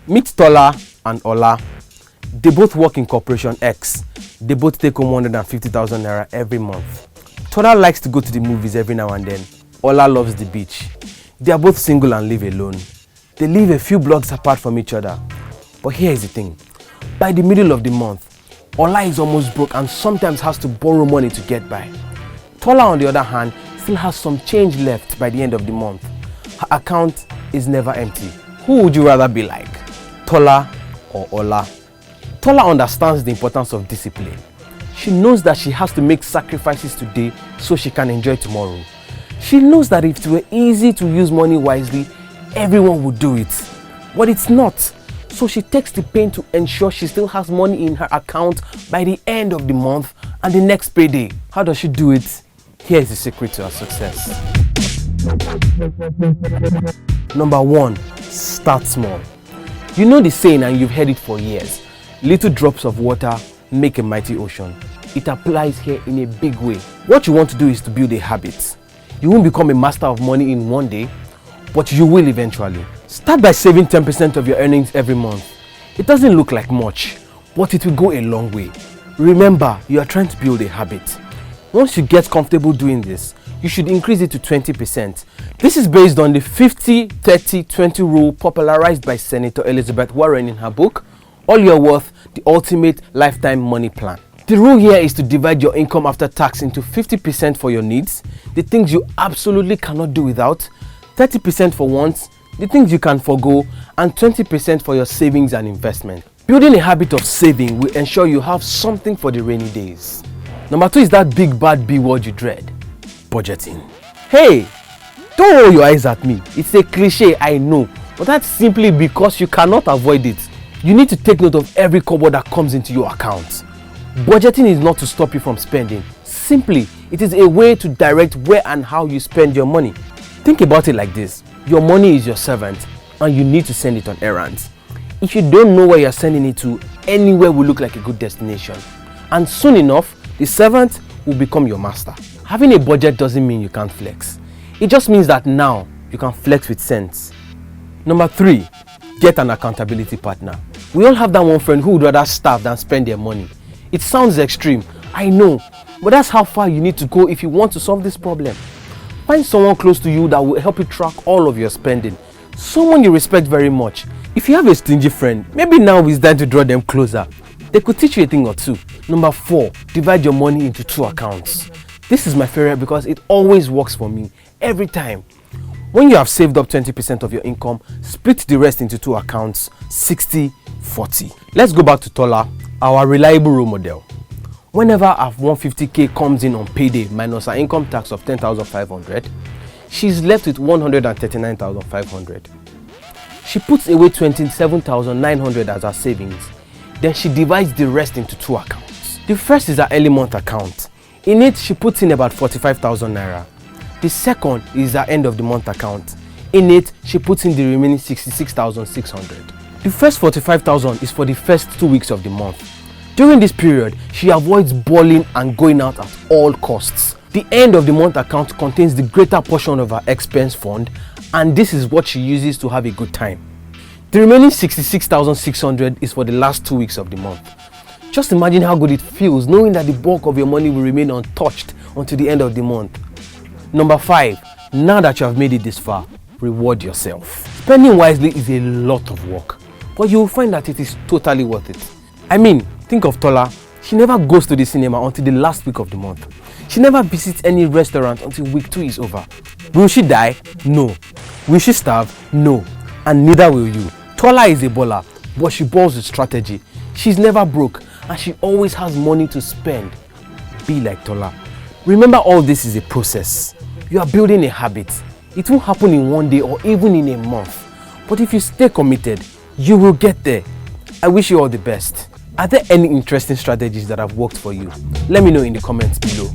Meet Tola and Ola. They both work in Corporation X. They both take home 150,000 naira every month. Tola likes to go to the movies every now and then. Ola loves the beach. They are both single and live alone. They live a few blocks apart from each other. But here is the thing. By the middle of the month, Ola is almost broke and sometimes has to borrow money to get by. Tola, on the other hand, still has some change left by the end of the month. Her account is never empty. Who would you rather be like, Tola or Ola? Tola understands the importance of discipline. She knows that she has to make sacrifices today so she can enjoy tomorrow. She knows that if it were easy to use money wisely, everyone would do it. But it's not. So she takes the pain to ensure she still has money in her account by the end of the month and the next payday. How does she do it? Here is the secret to her success. Number 1, start small. You know the saying and you've heard it for years. Little drops of water make a mighty ocean. It applies here in a big way. What you want to do is to build a habit. You won't become a master of money in one day, but you will eventually. Start by saving 10% of your earnings every month. It doesn't look like much, but it will go a long way. Remember, you are trying to build a habit. Once you get comfortable doing this, you should increase it to 20%. This is based on the 50-30-20 rule popularized by Senator Elizabeth Warren in her book, All Your Worth, the Ultimate Lifetime Money Plan. The rule here is to divide your income after tax into 50% for your needs, the things you absolutely cannot do without, 30% for wants, the things you can forgo, and 20% for your savings and investment. Building a habit of saving will ensure you have something for the rainy days. Number 2 is that big bad B word you dread, budgeting. Hey, don't roll your eyes at me. It's a cliche, I know, but that's simply because you cannot avoid it. You need to take note of every kobo that comes into your account. Budgeting is not to stop you from spending. Simply, it is a way to direct where and how you spend your money. Think about it like this. Your money is your servant and you need to send it on errands. If you don't know where you're sending it to, anywhere will look like a good destination. And soon enough, the servant will become your master. Having a budget doesn't mean you can't flex. It just means that now you can flex with sense. Number 3, get an accountability partner. We all have that one friend who would rather starve than spend their money. It sounds extreme, I know, but that's how far you need to go if you want to solve this problem. Find someone close to you that will help you track all of your spending. Someone you respect very much. If you have a stingy friend, maybe now is time to draw them closer. They could teach you a thing or two. Number 4, divide your money into 2 accounts. This is my favorite because it always works for me, every time. When you have saved up 20% of your income, split the rest into 2 accounts, 60-40. Let's go back to Tola, our reliable role model. Whenever our 150k comes in on payday minus our income tax of 10,500, she's left with 139,500. She puts away 27,900 as her savings. Then she divides the rest into 2 accounts. The first is her early month account. In it, she puts in about 45,000 naira. The second is her end of the month account. In it, she puts in the remaining 66,600. The first 45,000 is for the first 2 weeks of the month. During this period, she avoids balling and going out at all costs. The end of the month account contains the greater portion of her expense fund, and this is what she uses to have a good time. The remaining 66,600 is for the last 2 weeks of the month. Just imagine how good it feels knowing that the bulk of your money will remain untouched until the end of the month. Number 5, now that you have made it this far, reward yourself. Spending wisely is a lot of work, but you will find that it is totally worth it. I mean, think of Tola. She never goes to the cinema until the last week of the month. She never visits any restaurant until week 2 is over. Will she die? No. Will she starve? No. And neither will you. Tola is a baller, but she balls with strategy. She's never broke and she always has money to spend. Be like Tola. Remember, all this is a process. You are building a habit. It won't happen in one day or even in a month. But if you stay committed, you will get there. I wish you all the best. Are there any interesting strategies that have worked for you? Let me know in the comments below.